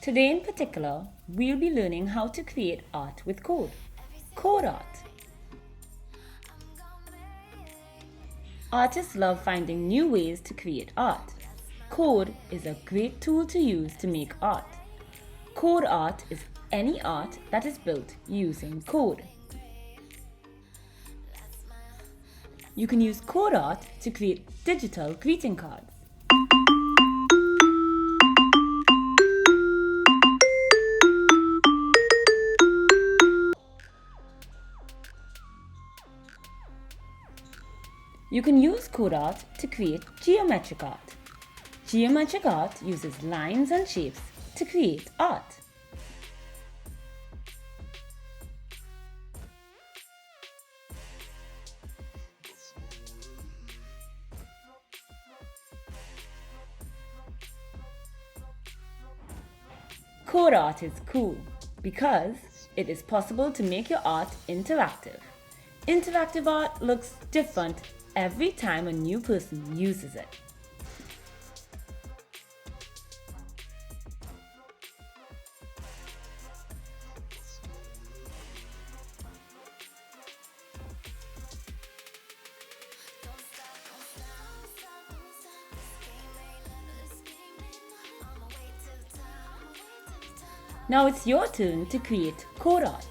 Today in particular, we'll be learning how to create art with code. Code art. Artists love finding new ways to create art. Code is a great tool to use to make art. Code art is any art that is built using code. You can use code art to create digital greeting cards. You can use code art to create geometric art. Geometric art uses lines and shapes to create art. Code art is cool because it is possible to make your art interactive. Interactive art looks different every time a new person uses it. Now it's your turn to create code art.